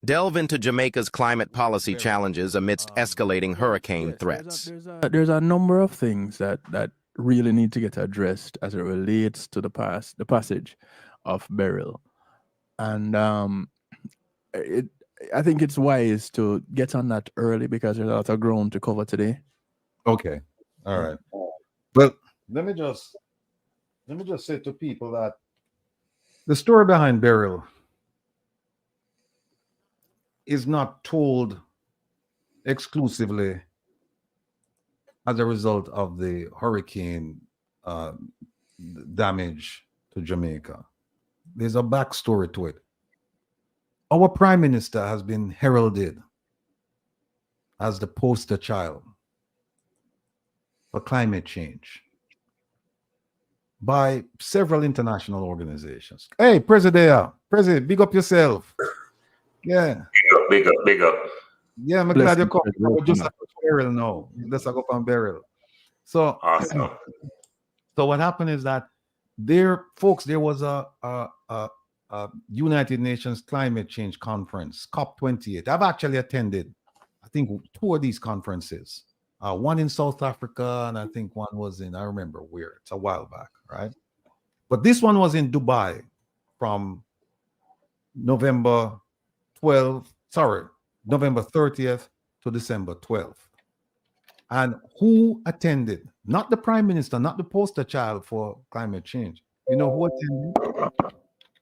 Delve into Jamaica's climate policy challenges amidst escalating hurricane threats. There's a number of things that really need to get addressed as it relates to the passage of Beryl, and I think it's wise to get on that early because there's a lot of ground to cover today. Okay, all right. Well, let me just say to people that the story behind Beryl is not told exclusively as a result of the hurricane damage to Jamaica. There's a backstory to it. Our prime minister has been heralded as the poster child for climate change by several international organizations. Hey, President, big up yourself. Yeah. Big up. Yeah, I'm glad you come. Just like Beryl now. Let's go on Beryl. So awesome. So what happened is that there was a United Nations climate change conference, COP28. I've actually attended, I think, 2 of these conferences. One in South Africa, and I think one was I remember where. It's a while back, right? But this one was in Dubai from November 30th to December 12th. And who attended? Not the prime minister, not the poster child for climate change. You know who attended?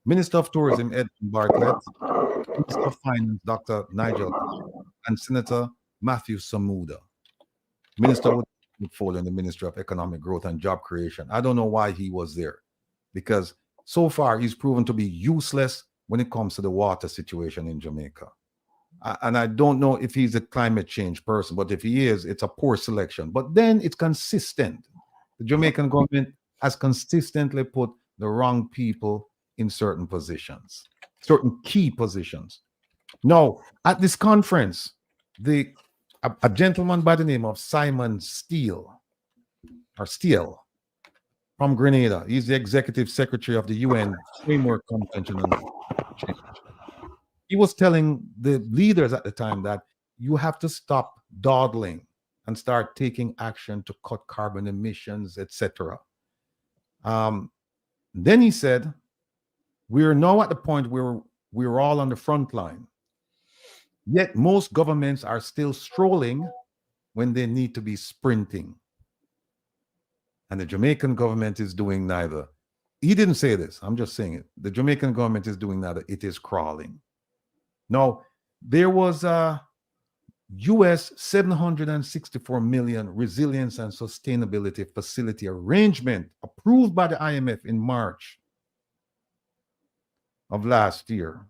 Minister of Tourism, Ed Bartlett, Minister of Finance, Dr. Nigel, and Senator Matthew Samuda, Minister with portfolio in the Ministry of Economic Growth and Job Creation. I don't know why he was there, because so far he's proven to be useless when it comes to the water situation in Jamaica. And I don't know if he's a climate change person, but if he is, it's a poor selection. But then it's consistent. The Jamaican government has consistently put the wrong people in certain positions, certain key positions. Now, at this conference, a gentleman by the name of Simon Steele from Grenada, he's the executive secretary of the UN Framework Convention on Change. He was telling the leaders at the time that you have to stop dawdling and start taking action to cut carbon emissions, etc. Then he said, we're now at the point where we're all on the front line. Yet most governments are still strolling when they need to be sprinting. And the Jamaican government is doing neither. He didn't say this, I'm just saying it. The Jamaican government is doing neither, it is crawling. Now, there was a US $764 million resilience and sustainability facility arrangement approved by the IMF in March of last year.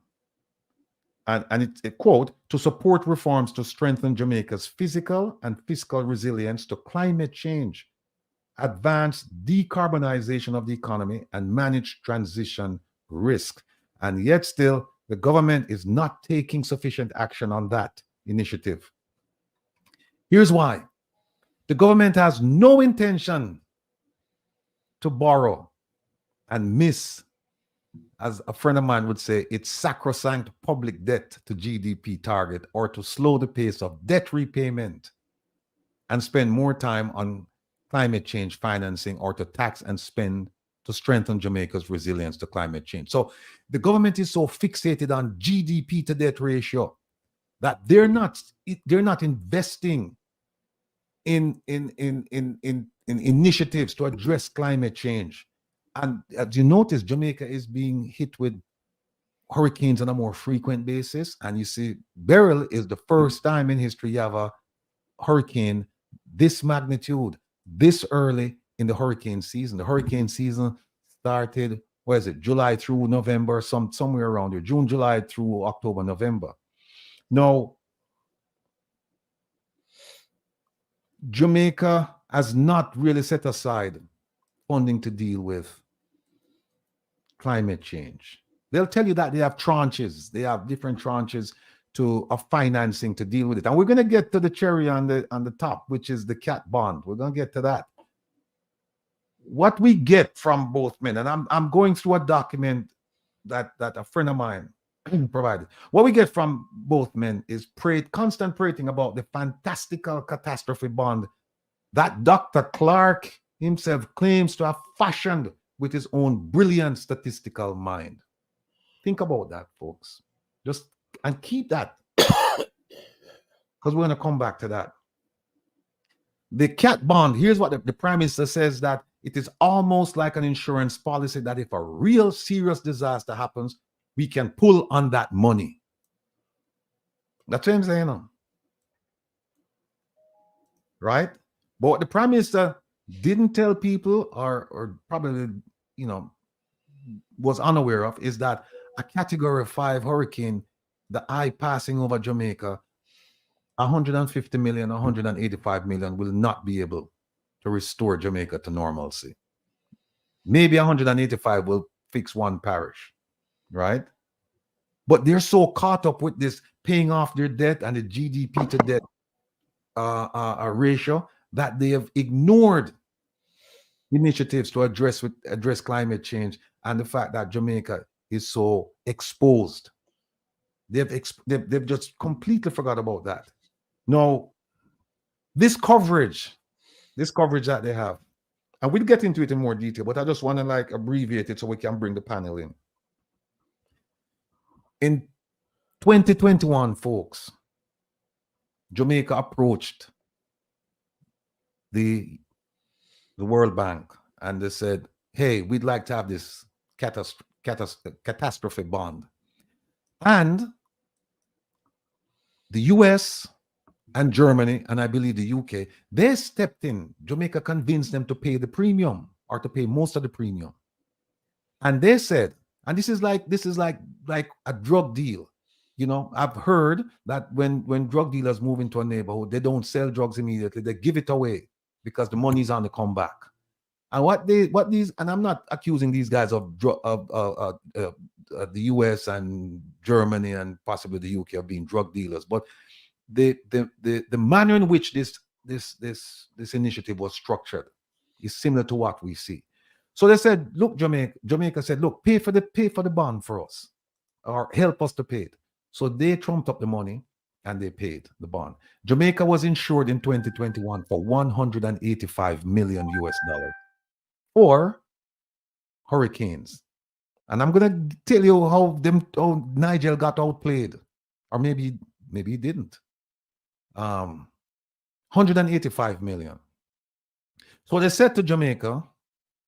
And it's a quote, to support reforms to strengthen Jamaica's physical and fiscal resilience to climate change, advance decarbonization of the economy, and manage transition risk. And yet still, the government is not taking sufficient action on that initiative. Here's why. The government has no intention to borrow and miss, as a friend of mine would say, its sacrosanct public debt to GDP target, or to slow the pace of debt repayment and spend more time on climate change financing, or to tax and spend to strengthen Jamaica's resilience to climate change. So the government is so fixated on GDP to debt ratio that they're not investing in initiatives to address climate change. And as you notice, Jamaica is being hit with hurricanes on a more frequent basis. And you see, Beryl is the first time in history you have a hurricane this magnitude, this early in the hurricane season. The hurricane season started, where is it, July through November, somewhere around here, June, July through October, November. Now, Jamaica has not really set aside funding to deal with climate change. They'll tell you that they have tranches, they have different tranches of financing to deal with it. And we're going to get to the cherry on the top, which is the cat bond. We're going to get to that. What we get from both men, and I'm going through a document that a friend of mine provided. What we get from both men is constant prating about the fantastical catastrophe bond that Dr. Clarke himself claims to have fashioned with his own brilliant statistical mind. Think about that, folks. Just and keep that, because we're going to come back to that. The cat bond, here's what the Prime Minister says, that it is almost like an insurance policy that if a real serious disaster happens, we can pull on that money. That's what I'm saying. Right? But what the Prime Minister didn't tell people, or probably, you know, was unaware of, is that a Category 5 hurricane, the eye passing over Jamaica, 150 million, 185 million will not be able to restore Jamaica to normalcy. Maybe 185 will fix one parish, right? But they're so caught up with this paying off their debt and the GDP to debt ratio that they have ignored initiatives to address climate change and the fact that Jamaica is so exposed. They've just completely forgot about that. Now, this coverage that they have, and we'll get into it in more detail, but I just want to like abbreviate it so we can bring the panel in. In 2021, folks, Jamaica approached the World Bank and they said, hey, we'd like to have this catastrophe bond. And the US and Germany, and I believe the UK, they stepped in. Jamaica convinced them to pay the premium, or to pay most of the premium. And they said, and this is like a drug deal. You know, I've heard that when drug dealers move into a neighborhood, they don't sell drugs immediately, they give it away because the money's on the comeback. And and I'm not accusing these guys of the US and Germany and possibly the UK of being drug dealers, but the manner in which this initiative was structured is similar to what we see. So they said, look, Jamaica said, look, pay for the bond for us, or help us to pay it. So they trumped up the money and they paid the bond. Jamaica was insured in 2021 for $185 million for hurricanes. And I'm gonna tell you how Nigel got outplayed, or maybe he didn't. 185 million. So they said to Jamaica,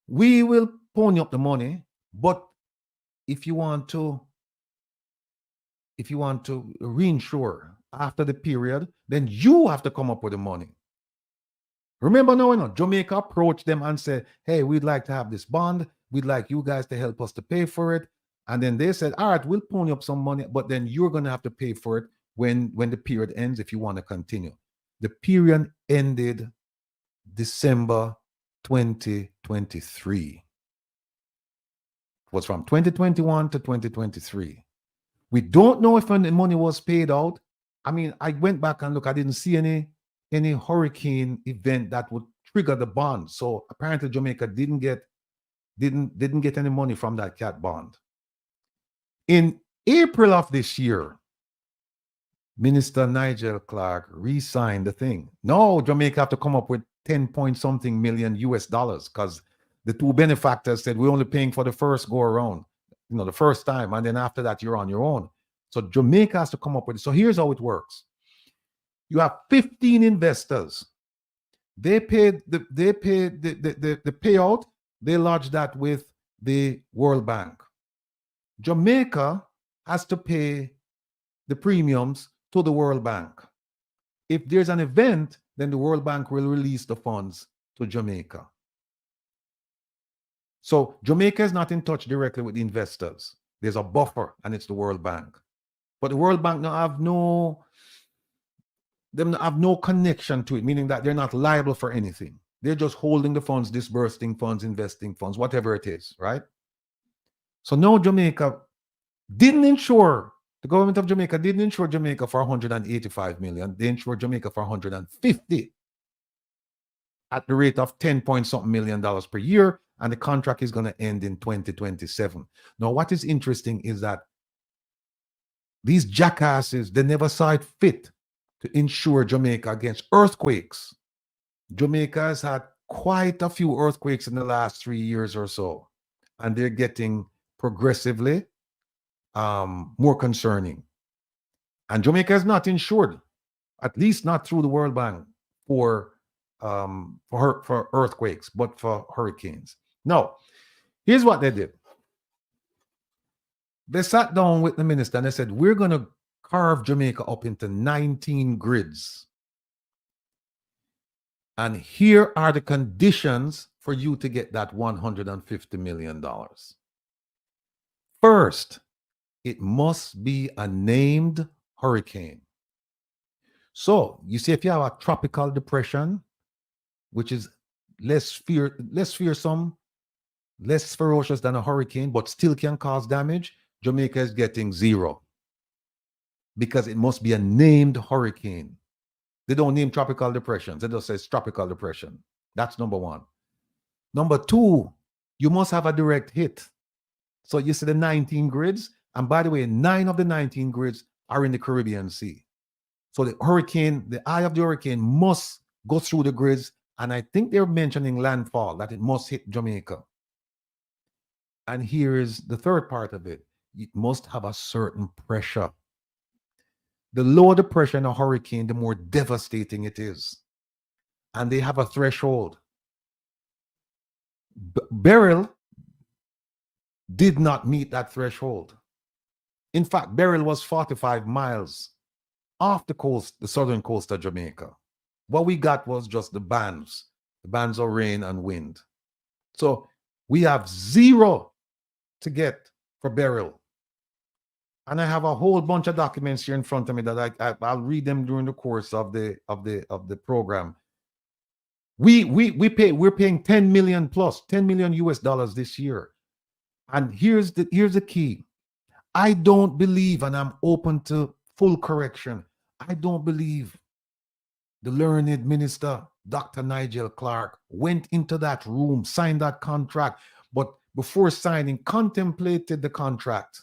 we will pony up the money, but if you want to reinsure after the period, then you have to come up with the money. Remember now, Jamaica approached them and said, hey, we'd like to have this bond. We'd like you guys to help us to pay for it. And then they said, all right, we'll pony up some money, but then you're going to have to pay for it when the period ends if you want to continue. The period ended December 2023. It was from 2021 to 2023. We don't know if the money was paid out. I mean, I went back and look, I didn't see any hurricane event that would trigger the bond. So apparently Jamaica didn't get any money from that cat bond. In April of this year, Minister Nigel Clarke re-signed the thing. No, Jamaica have to come up with 10 point something million US dollars, because the two benefactors said we're only paying for the first go around, the first time, and then after that you're on your own. So Jamaica has to come up with it. So here's how it works. You have 15 investors. They paid the payout. They lodged that with the World Bank. Jamaica has to pay the premiums to the World Bank. If there's an event, then the World Bank will release the funds to Jamaica. So Jamaica is not in touch directly with the investors. There's a buffer, and it's the World Bank. But the World Bank have no connection to it, meaning that they're not liable for anything. They're just holding the funds, disbursing funds, investing funds, whatever it is, right? So now Jamaica didn't insure, the government of Jamaica didn't insure Jamaica for 185 million. They insured Jamaica for 150 at the rate of 10 point something million dollars per year. And the contract is going to end in 2027. Now, what is interesting is that these jackasses, they never saw it fit to insure Jamaica against earthquakes. Jamaica has had quite a few earthquakes in the last 3 years or so, and they're getting progressively more concerning. And Jamaica is not insured, at least not through the World Bank, for earthquakes, but for hurricanes. Now, here's what they did. They sat down with the minister and they said, we're going to carve Jamaica up into 19 grids. And here are the conditions for you to get that $150 million. First, it must be a named hurricane. So, you see, if you have a tropical depression, which is less fearsome, less ferocious than a hurricane, but still can cause damage, Jamaica is getting 0. Because it must be a named hurricane. They don't name tropical depressions. They just say tropical depression. That's number one. Number two, you must have a direct hit. So you see the 19 grids. And by the way, 9 of the 19 grids are in the Caribbean Sea. So the hurricane, the eye of the hurricane must go through the grids. And I think they're mentioning landfall, that it must hit Jamaica. And here is the third part of it. It must have a certain pressure. The lower the pressure in a hurricane, the more devastating it is. And they have a threshold. Beryl did not meet that threshold. In fact, Beryl was 45 miles off the coast, the southern coast of Jamaica. What we got was just the bands of rain and wind. So we have 0 to get for Beryl. And I have a whole bunch of documents here in front of me that I'll read them during the course of the program. We're paying 10 million plus, 10 million US dollars this year. And here's the key. I don't believe, and I'm open to full correction, I don't believe the learned minister, Dr. Nigel Clarke, went into that room, signed that contract, but before signing, contemplated the contract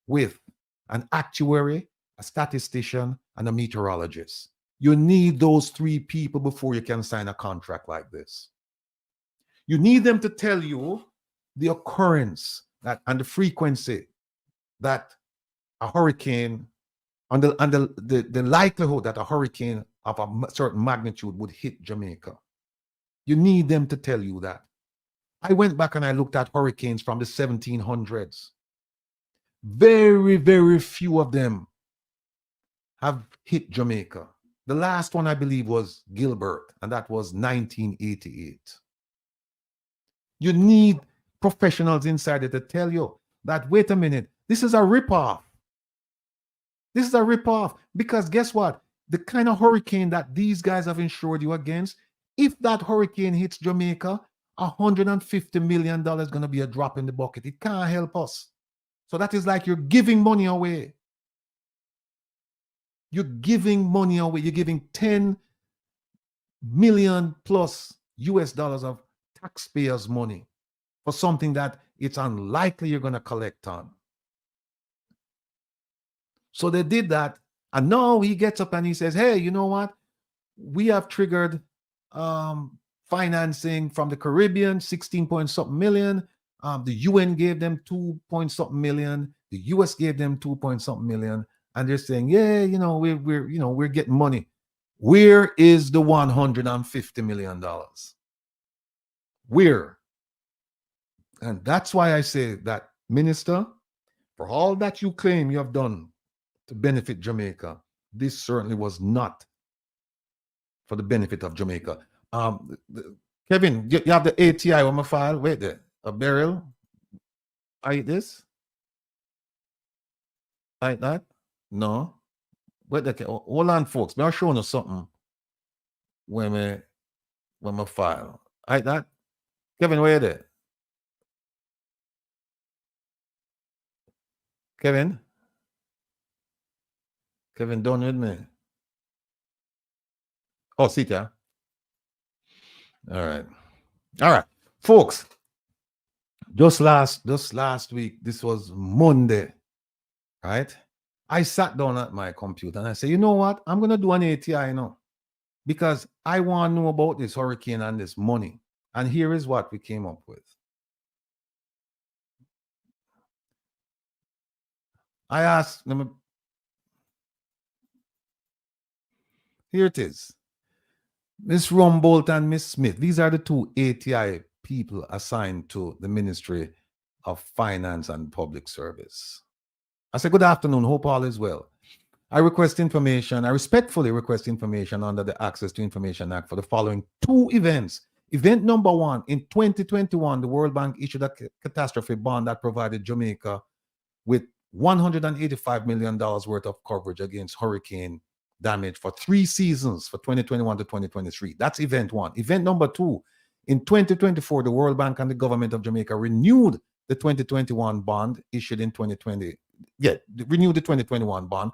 with an actuary, a statistician, and a meteorologist. You need those 3 people before you can sign a contract like this. You need them to tell you the occurrence and the frequency that a hurricane, and the likelihood that a hurricane of a certain magnitude would hit Jamaica. You need them to tell you that. I went back and I looked at hurricanes from the 1700s. Very, very few of them have hit Jamaica. The last one, I believe, was Gilbert, and that was 1988. You need professionals inside it to tell you that, wait a minute, this is a ripoff. This is a ripoff. Because guess what? The kind of hurricane that these guys have insured you against, if that hurricane hits Jamaica, $150 million is going to be a drop in the bucket. It can't help us. So that is like you're giving money away. You're giving money away. You're giving 10 million plus US dollars of taxpayers' money for something that it's unlikely you're going to collect on. So they did that. And now he gets up and he says, hey, you know what? We have triggered financing from the Caribbean, 16 point something million. The UN gave them 2 point something million. The US gave them 2 point something million. And they're saying, yeah, we're getting money. Where is the $150 million? Where? And that's why I say that, Minister, for all that you claim you have done to benefit Jamaica, this certainly was not for the benefit of Jamaica. Kevin, you have the ATI on my file. Wait there. A Beryl. I this? Like that? No. Wait there. Hold on, folks. I'll show you something when my file. Like that? Kevin, where you there? Kevin? Kevin, done with me. Oh, see ya. All right, folks. Just last week, this was Monday, right? I sat down at my computer and I said, you know what? I'm going to do an ATI now because I want to know about this hurricane and this money. And here is what we came up with. I asked them, here it is. Miss Rumbold and Miss Smith, these are the two ATI people assigned to the Ministry of Finance and Public Service. I said, good afternoon, hope all is well. I respectfully request information under the Access to Information Act for the following two events. Event number one, in 2021, the World Bank issued a catastrophe bond that provided Jamaica with $185 million worth of coverage against hurricane damage for 3 seasons for 2021 to 2023. That's event one. Event number two, in 2024, the World Bank and the government of Jamaica renewed the 2021 bond issued in 2020. Yeah, renewed the 2021 bond.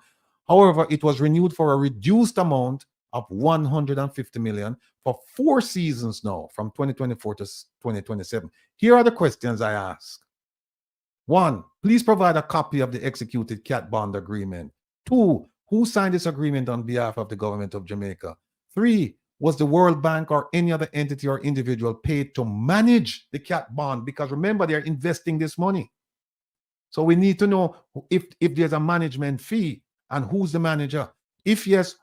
However, it was renewed for a reduced amount of $150 million for 4 seasons now, from 2024 to 2027. Here are the questions I ask. 1, please provide a copy of the executed CAT bond agreement. 2, who signed this agreement on behalf of the government of Jamaica? 3, was the World Bank or any other entity or individual paid to manage the CAT bond? Because remember, they're investing this money. So we need to know if there's a management fee and who's the manager. If yes,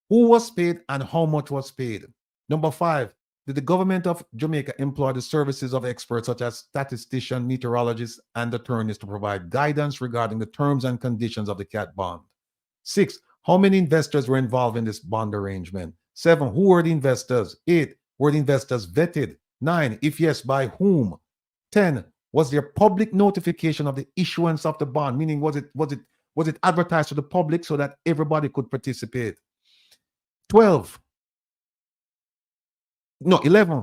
who was paid and how much was paid? Number 5, did the government of Jamaica employ the services of experts such as statisticians, meteorologists, and attorneys to provide guidance regarding the terms and conditions of the CAT bond? 6, how many investors were involved in this bond arrangement? 7, who were the investors? 8, were the investors vetted? 9, if yes, by whom? 10, was there public notification of the issuance of the bond? Meaning, was it advertised to the public so that everybody could participate? 11,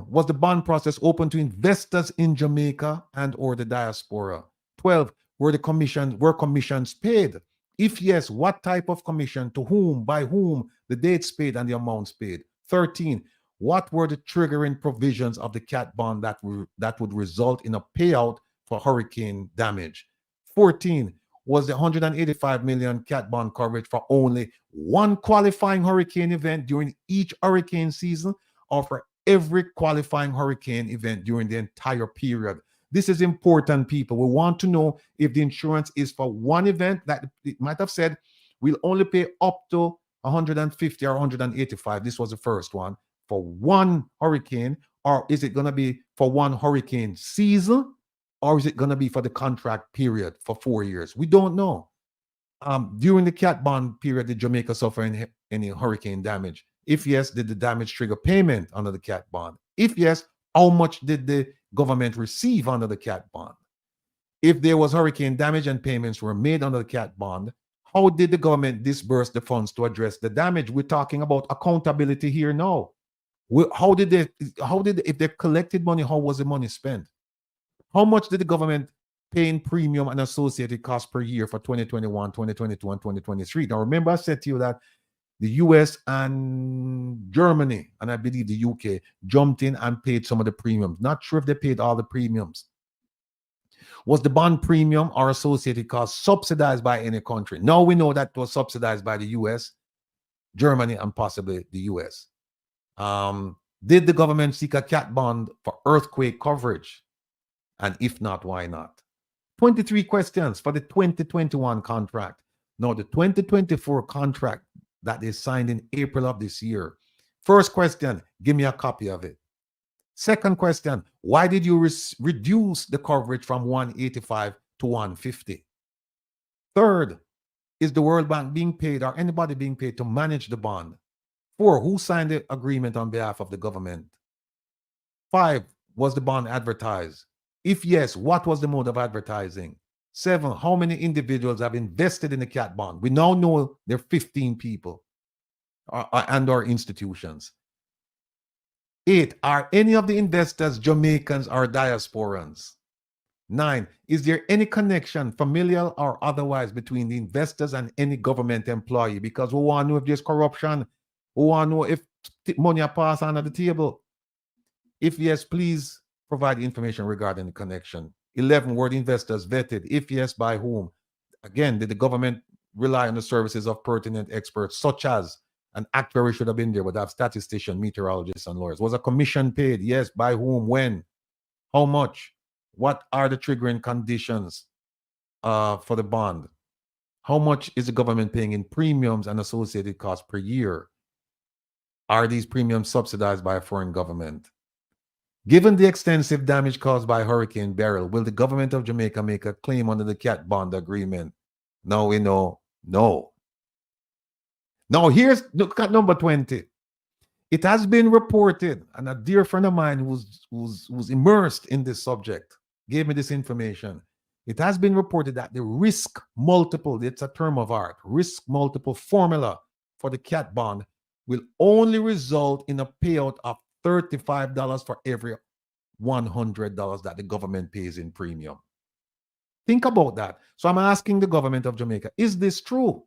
was the bond process open to investors in Jamaica and or the diaspora? 12, were commissions paid? If yes, what type of commission, to whom, by whom, the dates paid and the amounts paid? 13, what were the triggering provisions of the CAT bond that would result in a payout for hurricane damage? 14, was the 185 million CAT bond coverage for only one qualifying hurricane event during each hurricane season, or for every qualifying hurricane event during the entire period? This is important, people. We want to know if the insurance is for one event. That it might have said we'll only pay up to 150 or 185. This was the first one for one hurricane, or is it going to be for one hurricane season, or is it going to be for the contract period for 4 years? We don't know. During the CAT bond period, did Jamaica suffer any hurricane damage? If yes, did the damage trigger payment under the CAT bond? If yes, how much did the government receive under the CAT bond? If there was hurricane damage and payments were made under the CAT bond, how did the government disburse the funds to address the damage? We're talking about accountability here now. If they collected money, how was the money spent? How much did the government pay in premium and associated costs per year for 2021, 2022, and 2023? Now, remember I said to you that the US and Germany, and I believe the UK, jumped in and paid some of the premiums. Not sure if they paid all the premiums. Was the bond premium or associated costs subsidized by any country? Now we know that it was subsidized by the US, Germany, and possibly the US. Did the government seek a CAT bond for earthquake coverage? And if not, why not? 23 questions for the 2021 contract. Now, the 2024 contract that is signed in April of this year. First question, give me a copy of it. Second question, why did you reduce the coverage from 185 to 150? Third, is the World Bank being paid or anybody being paid to manage the bond? 4, who signed the agreement on behalf of the government? 5, was the bond advertised? If yes, what was the mode of advertising? 7, how many individuals have invested in the CAT bond? We now know there are 15 people and or institutions. 8, are any of the investors Jamaicans or diasporans? 9, is there any connection, familial or otherwise, between the investors and any government employee? Because we want to know if there's corruption. We want to know if money are passed under the table. If yes, please provide information regarding the connection. 11, were the investors vetted? If yes, by whom? Again, did the government rely on the services of pertinent experts, such as an actuary should have been there, but have statistician, meteorologists, and lawyers. Was a commission paid? Yes. By whom? When? How much? What are the triggering conditions for the bond? How much is the government paying in premiums and associated costs per year? Are these premiums subsidized by a foreign government? Given the extensive damage caused by Hurricane Beryl, will the government of Jamaica make a claim under the CAT bond agreement? Now we know no. Now look at number 20. It has been reported, and a dear friend of mine who's immersed in this subject gave me this information. It has been reported that the risk multiple, it's a term of art, risk multiple formula for the CAT bond will only result in a payout of $35 for every $100 that the government pays in premium. Think about that. So I'm asking the government of Jamaica, is this true?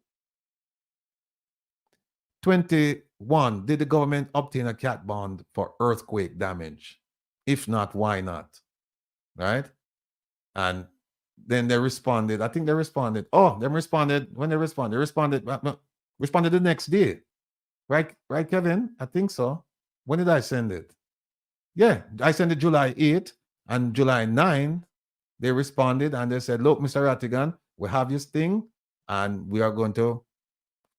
21, did the government obtain a CAT bond for earthquake damage? If not, why not? Right? And then they responded. I think they responded. Oh, they responded. When they responded the next day. Right, Kevin? I think so. When did I send it? Yeah, I sent it July 8th, and July 9th, they responded and they said, look, Mr. Rattigan, we have this thing, and we are going to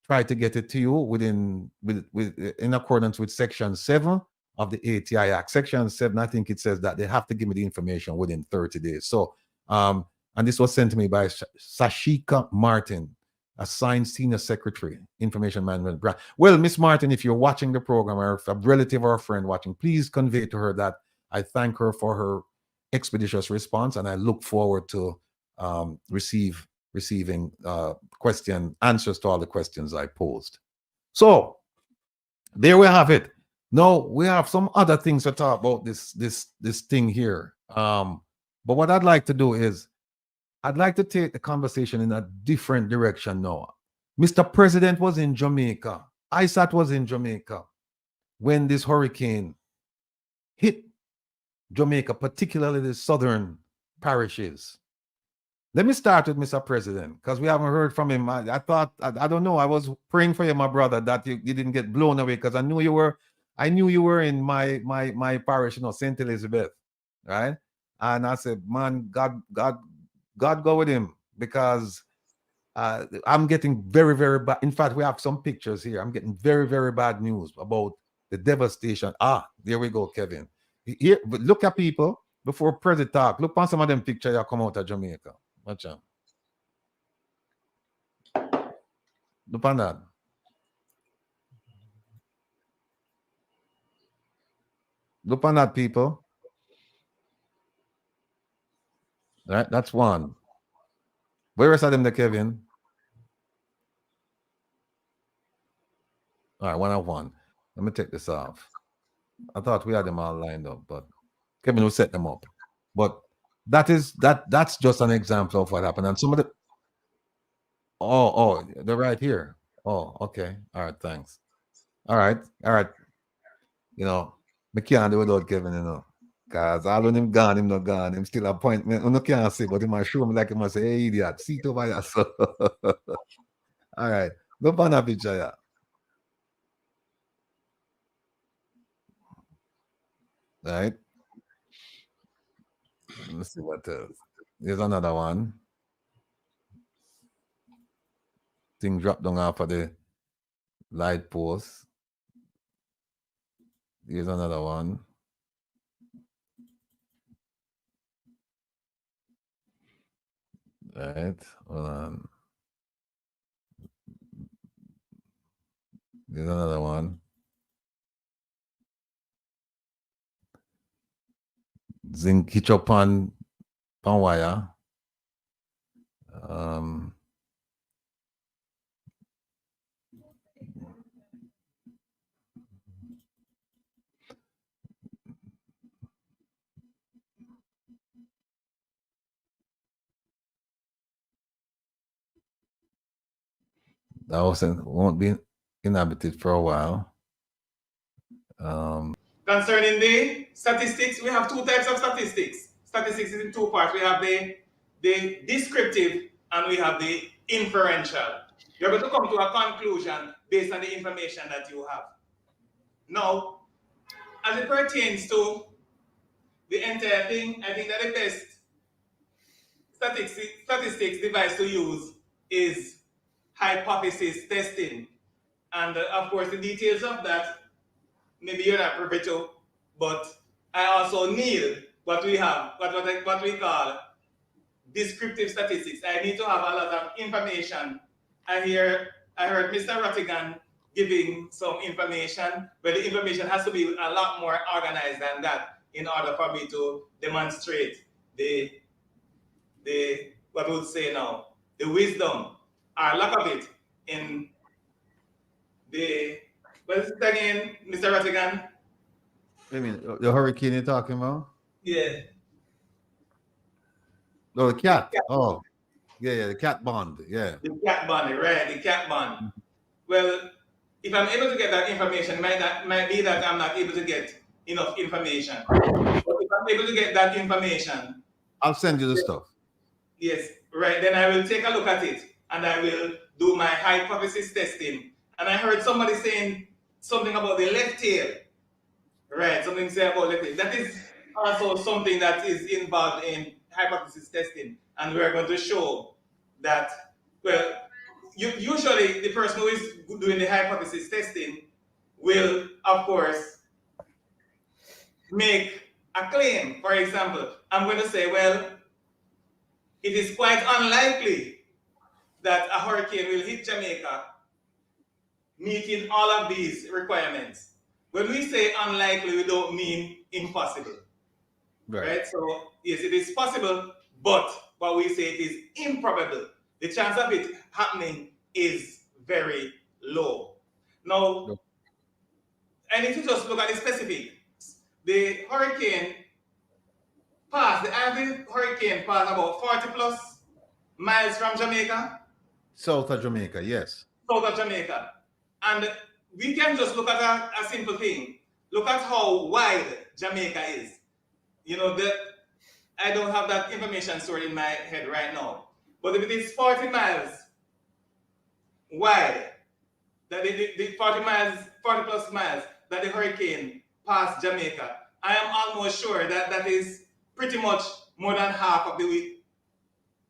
try to get it to you in accordance with Section 7 of the ATI Act. Section 7, I think it says that they have to give me the information within 30 days. So, and this was sent to me by Sashika Martin, assigned Senior Secretary, Information Management Branch. Well, Miss Martin, if you're watching the program, or if a relative or a friend watching, please convey to her that I thank her for her expeditious response, and I look forward to receiving answers to all the questions I posed. So there we have it. Now we have some other things to talk about this thing here. But what I'd like to do is I'd like to take the conversation in a different direction now. Mr. President was in Jamaica. ISAT was in Jamaica when this hurricane hit Jamaica, particularly the southern parishes. Let me start with Mr. President, because we haven't heard from him. I thought, I don't know, I was praying for you, my brother, that you didn't get blown away, because I knew you were in my parish, St. Elizabeth, right? And I said, man, God go with him, because I'm getting very, very bad. In fact, we have some pictures here. I'm getting very, very bad news about the devastation. There we go, Kevin. Here, but look at people before President talk. Look on some of them pictures that come out of Jamaica. Watch out. Look on that. Look on that, people. All right, that's one. Where is them, the Kevin? All right, 101. Let me take this off. I thought we had them all lined up, but Kevin will set them up. But that's just an example of what happened. And some of the they're right here. Oh, okay. All right, thanks. All right. You know, I can't do without Kevin, because all when him gone, him not gone. Him still appointment. I can't see, but he might show me like he must say, hey, idiot, see it over there. So all right. Look on that picture, yeah. Right. Let's see what else. Here's another one. Thing dropped down off of the light post. Here's another one. Right. Hold on. Here's another one. Zinc hitch up on wire. That won't be inhabited for a while. Concerning the statistics, we have two types of statistics. Statistics is in two parts. We have the descriptive and we have the inferential. you're going to come to a conclusion based on the information that you have. Now, as it pertains to the entire thing, I think that the best statistics device to use is hypothesis testing. And of course, the details of that, maybe you're not privy to, but I also need what we have, what we call descriptive statistics. I need to have a lot of information. I heard Mr. Rattigan giving some information, but the information has to be a lot more organized than that in order for me to demonstrate the what we would say now, the wisdom or lack of it in the, what is it again, Mr. Rattigan? I mean, the hurricane you're talking about? Yeah. No, the cat. Oh, yeah, the cat bond. Yeah. The cat bond, right? The cat bond. Well, if I'm able to get that information, might be that I'm not able to get enough information. But if I'm able to get that information, I'll send you the stuff. yes, right. Then I will take a look at it and I will do my hypothesis testing. And I heard somebody saying something about the left tail. Right, something to say about left tail. That is also something that is involved in hypothesis testing. And we're going to show that, well, usually the person who is doing the hypothesis testing will, of course, make a claim. For example, I'm going to say, well, it is quite unlikely that a hurricane will hit Jamaica meeting all of these requirements. When we say unlikely, we don't mean impossible. Right? So, yes, it is possible, but what we say it is improbable. The chance of it happening is very low. Now, I need to just look at the specifics. The hurricane passed, the average hurricane passed about 40 plus miles from Jamaica. South of Jamaica, yes. South of Jamaica. And we can just look at a simple thing. Look at how wide Jamaica is. You know, I don't have that information stored in my head right now. But if it is 40 miles wide, that the 40 plus miles that the hurricane passed Jamaica, I am almost sure that that is pretty much more than half of the width,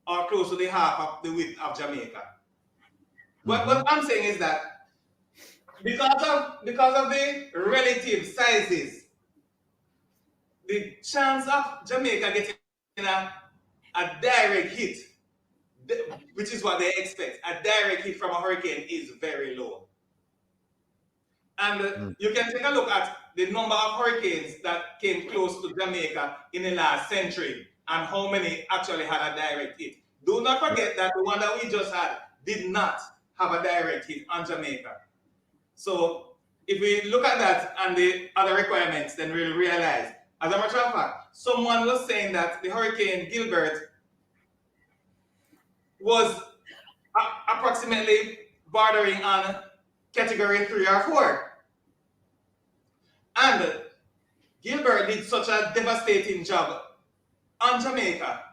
or close to the half of the width of Jamaica. But what I'm saying is that because of the relative sizes, the chance of Jamaica getting a direct hit, which is what they expect, a direct hit from a hurricane is very low. And you can take a look at the number of hurricanes that came close to Jamaica in the last century and how many actually had a direct hit. Do not forget that the one that we just had did not have a direct hit on Jamaica. So if we look at that and the other requirements, then we'll realize, as a matter of fact, someone was saying that the Hurricane Gilbert was approximately bordering on category 3 or 4. And Gilbert did such a devastating job on Jamaica.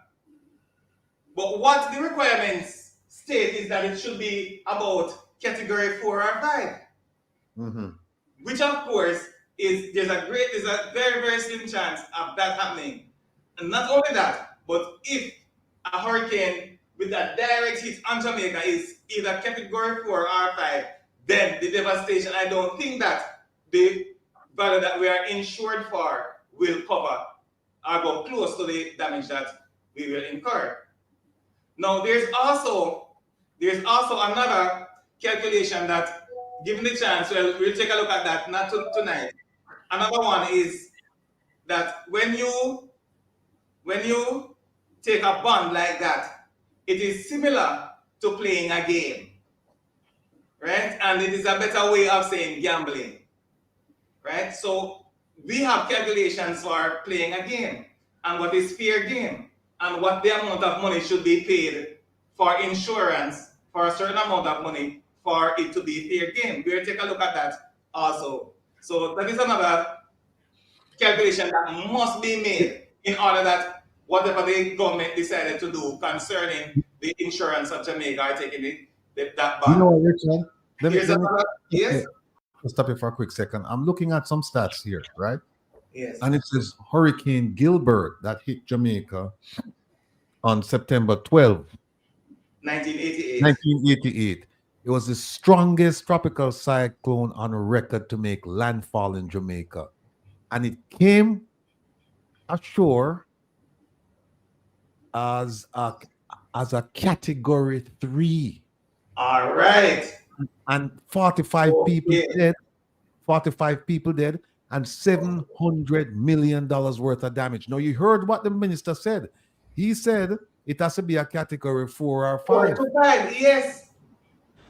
But what the requirements state is that it should be about category 4 or 5. Which of course there's a very, very slim chance of that happening. And not only that, but if a hurricane with a direct hit on Jamaica is either category 4 or 5, then the devastation, I don't think that the value that we are insured for will cover or go close to the damage that we will incur. Now there's also another calculation that, given the chance, well, we'll take a look at that, not tonight. Another one is that when you take a bond like that, it is similar to playing a game, right? And it is a better way of saying gambling, right? So we have calculations for playing a game and what is fair game and what the amount of money should be paid for insurance for a certain amount of money for it to be fair game. We'll take a look at that also. So that is another calculation that must be made in order that whatever the government decided to do concerning the insurance of Jamaica or taking that bad. You know what, Richard? Here's another. Yes. Let's stop here for a quick second. I'm looking at some stats here, right? Yes. And it says Hurricane Gilbert that hit Jamaica on September 12, 1988. 1988. It was the strongest tropical cyclone on record to make landfall in Jamaica. And it came ashore as a category 3. All right. And 45 people dead. 45 people dead and $700 million worth of damage. Now, you heard what the minister said. He said it has to be a category 4 or 5. 4 to 5, yes.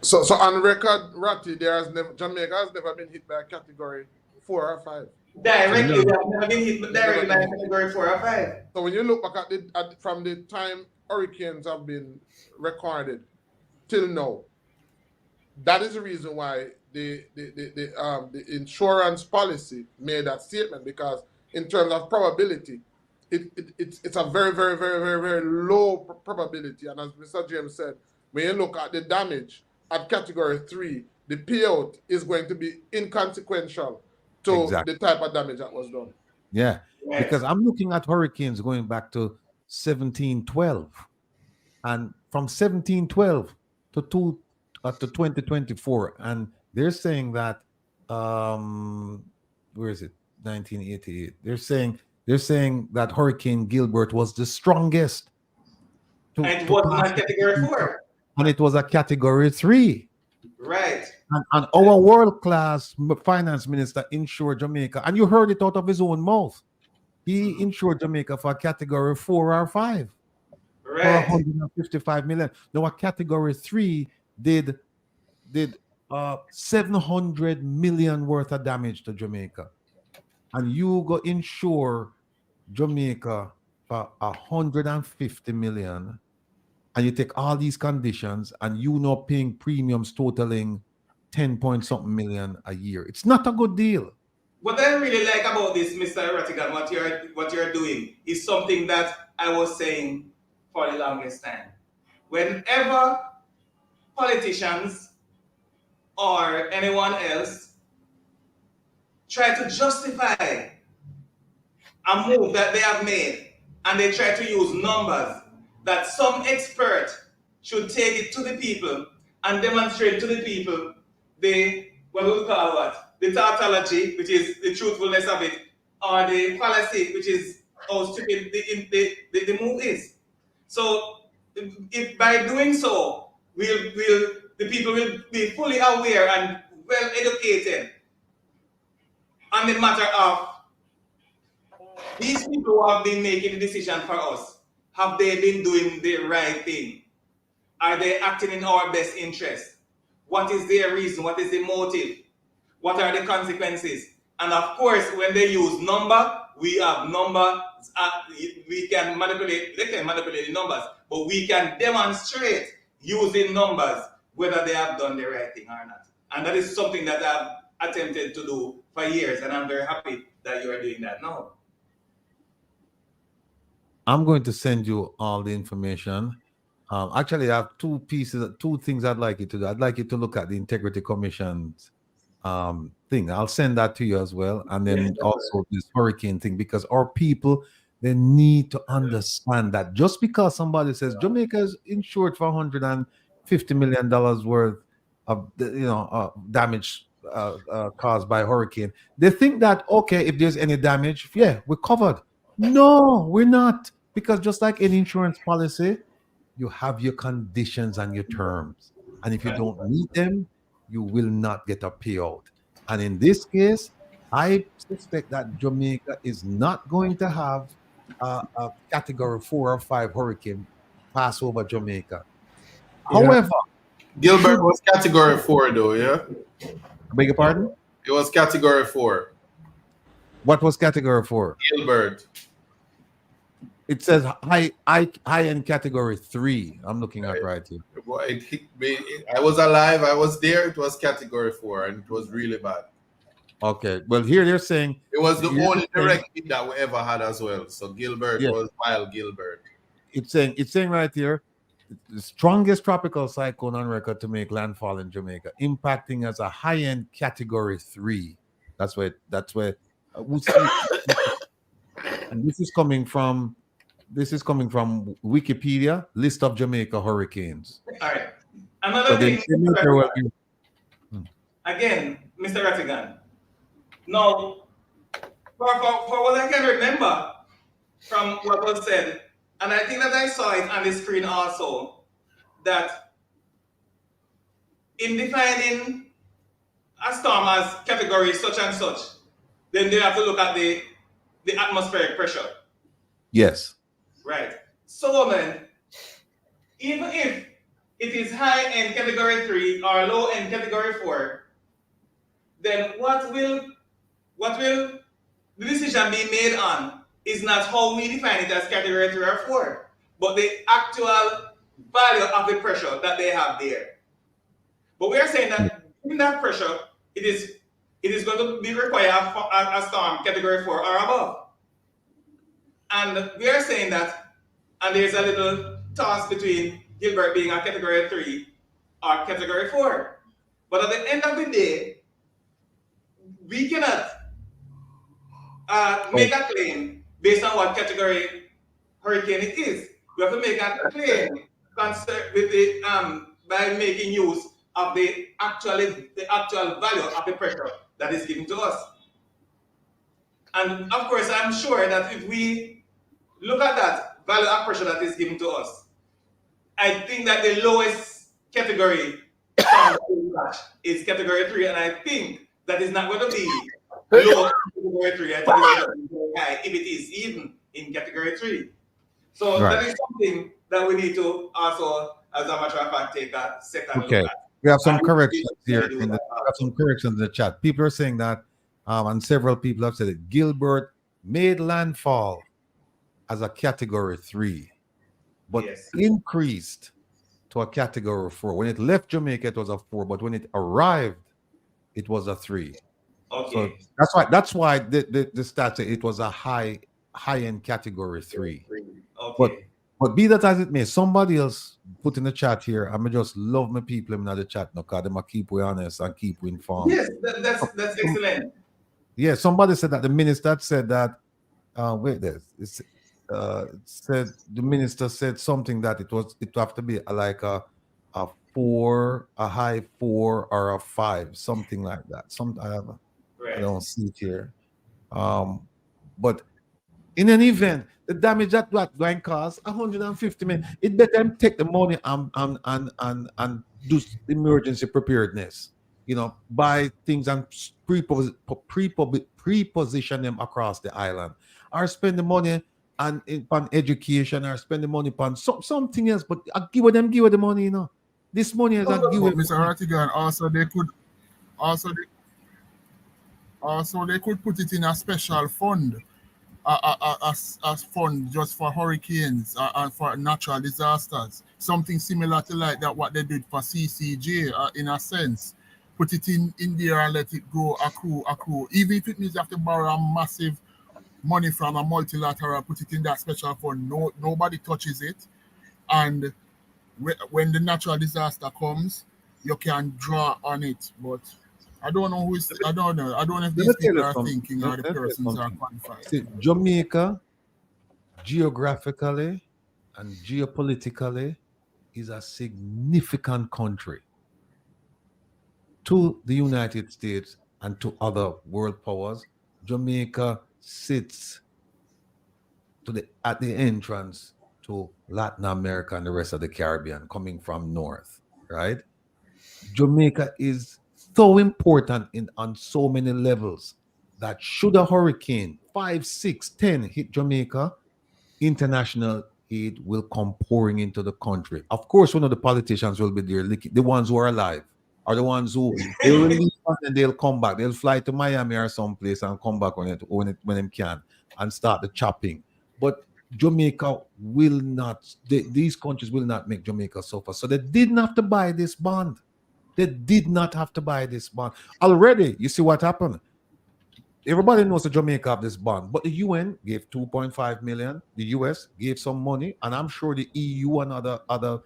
So on record, Ratty, Jamaica has never been hit by a category 4 or 5. Directly, we have never been hit directly by a category 4 or 5. So when you look back at from the time hurricanes have been recorded till now, that is the reason why the insurance policy made that statement, because in terms of probability, it's a very, very, very, very, very low probability. And as Mr. James said, when you look at the damage at category 3, the payout is going to be inconsequential to the type of damage that was done. Yeah, because I'm looking at hurricanes going back to 1712, and from 1712 to 2024, and they're saying that where is it? 1988. They're saying that Hurricane Gilbert was the strongest. And it was not category 4. And it was a category 3. Right. And our world-class finance minister insured Jamaica, and you heard it out of his own mouth. He insured Jamaica for a category 4 or 5. Right. For 155 million. Now, a category 3 did 700 million worth of damage to Jamaica. And you go insure Jamaica for 150 million, and you take all these conditions, and you know paying premiums totaling 10 point something million a year. It's not a good deal. What I really like about this, Mr. Rattigan, what you're doing is something that I was saying for the longest time. Whenever politicians or anyone else try to justify a move that they have made, and they try to use numbers that some expert should take it to the people and demonstrate to the people the tautology, which is the truthfulness of it, or the fallacy, which is how stupid the move is. So if by doing so, the people will be fully aware and well educated on the matter of these people who have been making the decision for us. Have they been doing the right thing? Are they acting in our best interest? What is their reason? What is the motive? What are the consequences? And of course, when they use number, we have numbers. We can manipulate. They can manipulate the numbers, but we can demonstrate using numbers whether they have done the right thing or not. And that is something that I've attempted to do for years, and I'm very happy that you are doing that now. I'm going to send you all the information. Actually, I have two things I'd like you to do. I'd like you to look at the Integrity Commission's thing. I'll send that to you as well. And then also this hurricane thing, because our people, they need to understand that just because somebody says Jamaica is insured for $150 million worth of damage caused by hurricane, they think that, okay, if there's any damage, yeah, we're covered. No, we're not. Because just like any insurance policy, you have your conditions and your terms. And if you don't meet them, you will not get a payout. And in this case, I suspect that Jamaica is not going to have a category 4 or 5 hurricane pass over Jamaica. Yeah. However, Gilbert was category 4 though, yeah? I beg your pardon? It was category 4. What was category 4? Gilbert. It says high in category 3. I'm looking at right here. It hit me. I was alive. I was there. It was category 4, and it was really bad. Okay. Well, here they're saying it was the only direct hit that we ever had as well. So Gilbert was wild. Gilbert. It's saying right here, the strongest tropical cyclone on record to make landfall in Jamaica, impacting as a high-end Category 3. That's where we see, and this is coming from Wikipedia list of Jamaica hurricanes. All right. Another thing. Again, Mr. Rattigan. Now, for what I can remember from what was said, and I think that I saw it on the screen also, that in defining a storm as category such and such, then they have to look at the atmospheric pressure. Yes. Right. So then, even if it is high-end Category 3 or low-end Category 4, then what will the decision be made on is not how we define it as Category 3 or 4, but the actual value of the pressure that they have there. But we are saying that given that pressure, it is going to be required a storm Category 4 or above. And we are saying that, and there's a little toss between Gilbert being a Category 3 or Category 4. But at the end of the day, we cannot make a claim based on what category hurricane it is. We have to make a claim with the, by making use of the actual value of the pressure that is given to us. And of course, I'm sure that if we look at that value of pressure that is given to us, I think that the lowest category is Category 3, and I think that is not going to be low Category 3. I think it's going to be very high if it is even in Category 3. So that is something that we need to also, as a matter of fact, take a second look at. We have some corrections here. We have some corrections in the chat. People are saying that, and several people have said it, Gilbert made landfall as a Category 3, but increased to a Category 4. When it left Jamaica, it was a 4, but when it arrived, it was a 3. Okay. So that's why the stats say it was a high-end Category 3. Okay. But be that as it may, somebody else put in the chat here. I just love my people in the chat now, because they keep we honest and keep we informed. Yes, that's excellent. Yeah, somebody said that the minister said that. Said the minister said something that it have to be like a 4, a high 4, or a 5, something like that. I don't see it here. But in an event, the damage that going cause 150 million. It better them take the money and do emergency preparedness. Buy things and pre-position them across the island, or spend the money on education, or spend the money on something else. But give them the money, This money is not given. Mr. Rattigan, also they could put it in a special fund, a fund just for hurricanes and for natural disasters. Something similar to like that what they did for CCJ, in a sense. Put it in there and let it go accrue. Even if it means you have to borrow a massive money from a multilateral, put it in that special fund. Nobody touches it. And when the natural disaster comes, you can draw on it. But I don't know I don't know if these people are thinking or the persons are qualified. See, Jamaica, geographically and geopolitically, is a significant country to the United States and to other world powers. Jamaica sits at the entrance to Latin America and the rest of the Caribbean, coming from north, right? Jamaica is so important on so many levels that should a hurricane 5, 6, 10 hit Jamaica, international aid will come pouring into the country. Of course, one of the politicians will be there, the ones who are alive, are the ones who they will leave and they'll come back. They'll fly to Miami or someplace and come back when they can and start the chopping. But Jamaica will not, these countries will not make Jamaica suffer. So they didn't have to buy this bond. They did not have to buy this bond. Already, you see what happened. Everybody knows that Jamaica have this bond, but the UN gave 2.5 million. The US gave some money, and I'm sure the EU and other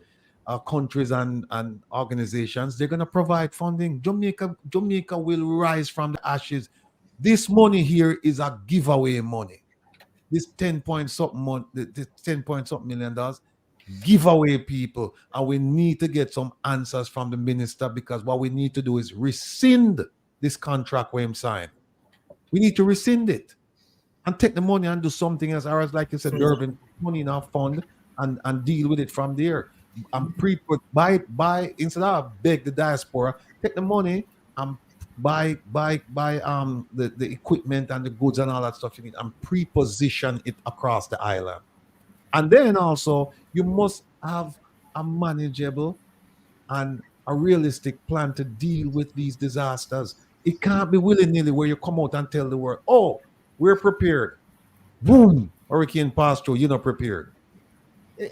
countries and organizations, they're going to provide funding. Jamaica will rise from the ashes. This money here is a giveaway money. This 10 point something this 10 point something $million giveaway, people, and we need to get some answers from the minister, because what we need to do is rescind this contract we signed. We need to rescind it and take the money and do something else. Or as like you said, Durban, money in our fund and deal with it from there. And buy instead of beg the diaspora, take the money and buy the equipment and the goods and all that stuff you need and pre-position it across the island. And then also you must have a manageable and a realistic plan to deal with these disasters. It can't be willy-nilly where you come out and tell the world, oh, we're prepared. Boom, hurricane passed through, you're not prepared.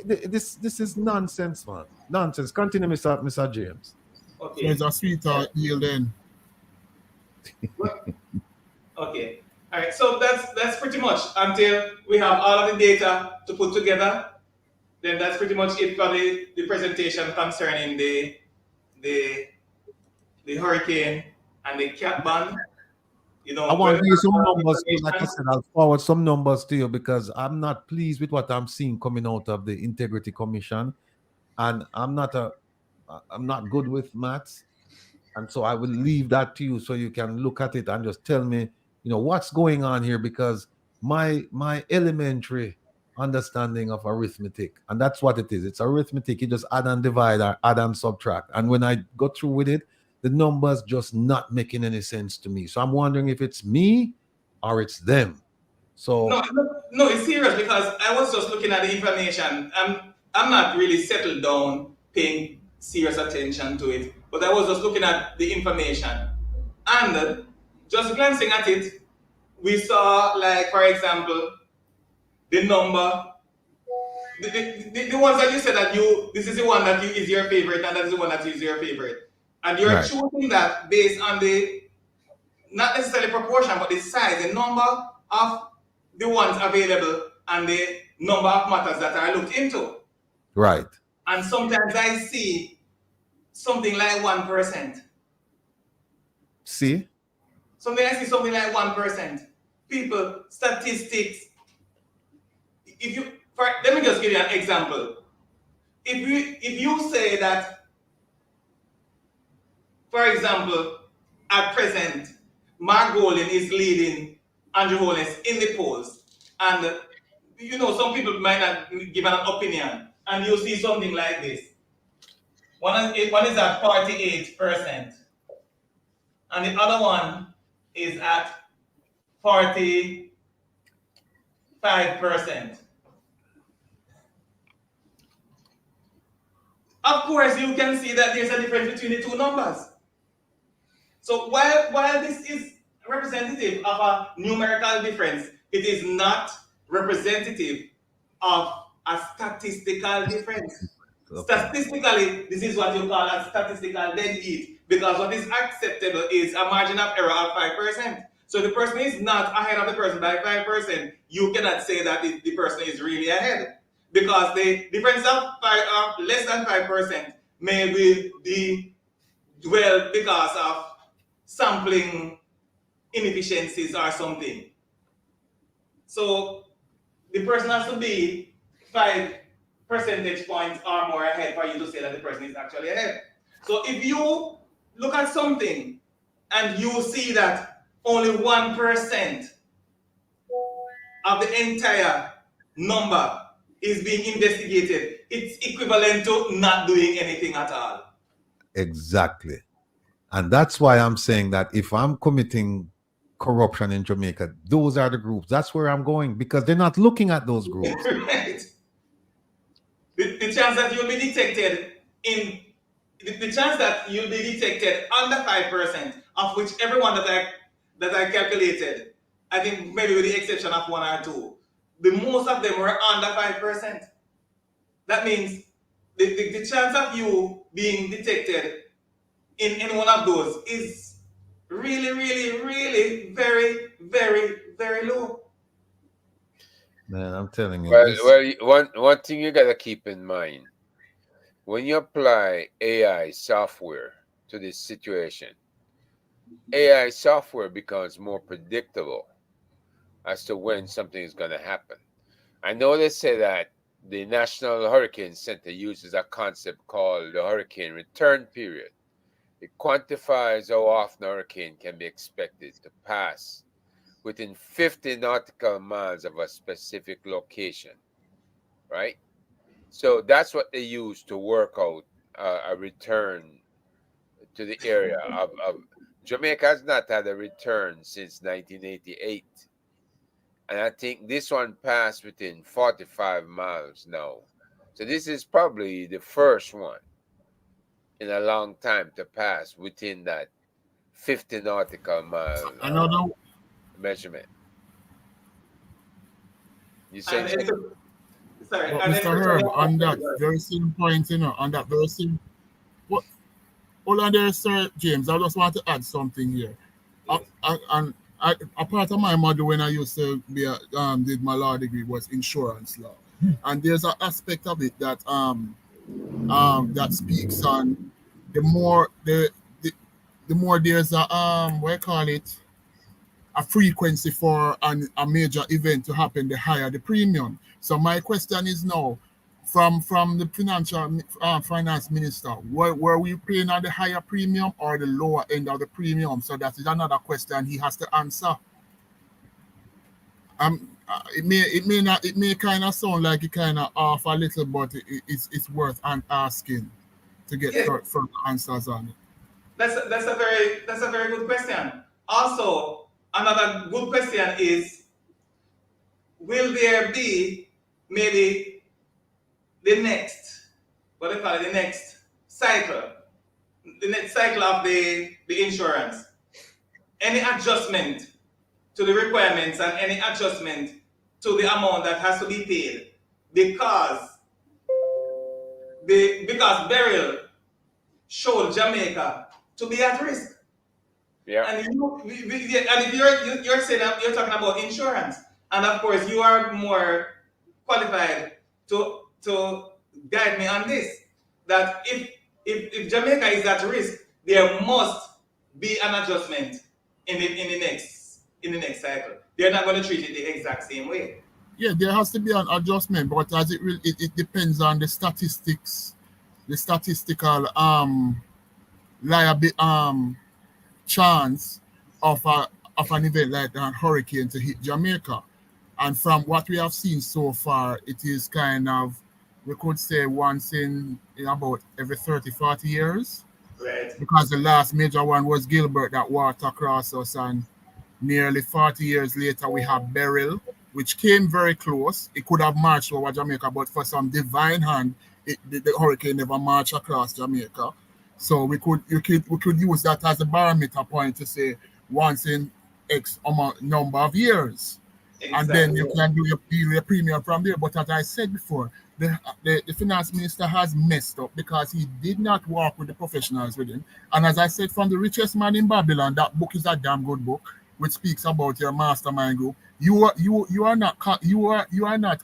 This is nonsense, man. Nonsense. Continue, Mr. James. Okay. There's a sweetheart deal then. Okay. All right. So that's pretty much until we have all of the data to put together. Then that's pretty much it for the presentation concerning the hurricane and the cat ban. You know, I want to hear some numbers. Like I said, I'll forward some numbers to you because I'm not pleased with what I'm seeing coming out of the Integrity Commission, and I'm not good with maths, and so I will leave that to you so you can look at it and just tell me, you know, what's going on here, because my elementary understanding of arithmetic, and that's what it is. It's arithmetic. You just add and divide or add and subtract, and when I go through with it, the numbers just not making any sense to me. So I'm wondering if it's me or it's them. So no, it's serious, because I was just looking at the information. I'm not really settled down paying serious attention to it, but I was just looking at the information and just glancing at it, we saw, like, for example, the number, the ones that you said that this is the one that is your favorite and that's the one that is your favorite. And you're right. choosing that based on the, not necessarily proportion, but the size, the number of the ones available and the number of matters that are looked into. Right. And sometimes I see something like 1%. See? Something like 1%. People, statistics. Let me just give you an example. If you say that, for example, at present, Mark Golden is leading Andrew Holness in the polls, and you know some people might not give an opinion, and you see something like this. One is at 48%, and the other one is at 45%. Of course, you can see that there's a difference between the two numbers. So while this is representative of a numerical difference, it is not representative of a statistical difference. Okay. Statistically, this is what you call a statistical deadheat, because what is acceptable is a margin of error of 5%. So the person is not ahead of the person by 5%. You cannot say that the person is really ahead, because the difference of less than 5% may be because of sampling inefficiencies or something. So the person has to be 5 percentage points or more ahead for you to say that the person is actually ahead. So if you look at something and you see that only 1% of the entire number is being investigated, it's equivalent to not doing anything at all. Exactly. And that's why I'm saying that if I'm committing corruption in Jamaica, those are the groups. That's where I'm going, because they're not looking at those groups. Right. The chance that you'll be detected the chance that you'll be detected under 5%, of which everyone that I calculated, I think maybe with the exception of 1 or 2, the most of them were under 5%. That means the chance of you being detected in any one of those is really, really, really very, very, very low. Man, I'm telling you. Well, one thing you gotta keep in mind, when you apply AI software to this situation, AI software becomes more predictable as to when something is going to happen. I know they say that the National Hurricane Center uses a concept called the hurricane return period. It quantifies how often a hurricane can be expected to pass within 50 nautical miles of a specific location, right? So that's what they use to work out a return to the area of Jamaica has not had a return since 1988. And I think this one passed within 45 miles now. So this is probably the first one in a long time to pass within that 50 nautical mile Another measurement. You And say? it's sorry, But and Mr. Herb, on that very same point, on that very same, what, hold on there, Sir James, I just want to add something here. A part of my model when I used to be did my law degree was insurance law, and there's an aspect of it that that speaks on the more there's a what I call it, a frequency for a major event to happen, the higher the premium. So my question is now, from the finance minister, were we paying on the higher premium or the lower end of the premium? So that is another question he has to answer. It may kind of sound like it kind of off a little, but it's worth asking to get further answers on it. That's a very good question. Also, another good question is, will there be maybe the next, what do you call it, the next cycle of the insurance? Any adjustment to the requirements and any adjustment to the amount that has to be paid because burial showed Jamaica to be at risk. Yeah. And if you're saying that you're talking about insurance, and of course you are more qualified to guide me on this. That if Jamaica is at risk, there must be an adjustment in the next cycle. They're not going to treat it the exact same way. Yeah, there has to be an adjustment, but as it depends on the statistics, the statistical chance of an event like a hurricane to hit Jamaica. And from what we have seen so far, it is kind of, we could say once in about every 30, 40 years. Right. Because the last major one was Gilbert that walked across us, and nearly 40 years later we have Beryl, which came very close. It could have marched over Jamaica, but for some divine hand, the hurricane never marched across Jamaica. So we could use that as a barometer point to say once in X number of years. Exactly. And then you can do your premium from there. But as I said before, the finance minister has messed up because he did not work with the professionals with him. And as I said, from The Richest Man in Babylon, that book is a damn good book, which speaks about your mastermind group. You are not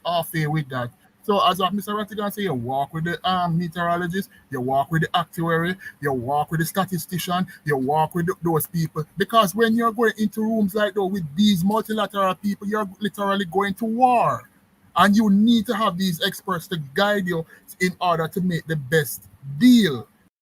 halfway with that. So as Mr. Rattigan said, you walk with the meteorologist, you walk with the actuary, you walk with the statistician, you walk with those people. Because when you're going into rooms like that with these multilateral people, you're literally going to war. And you need to have these experts to guide you in order to make the best deal.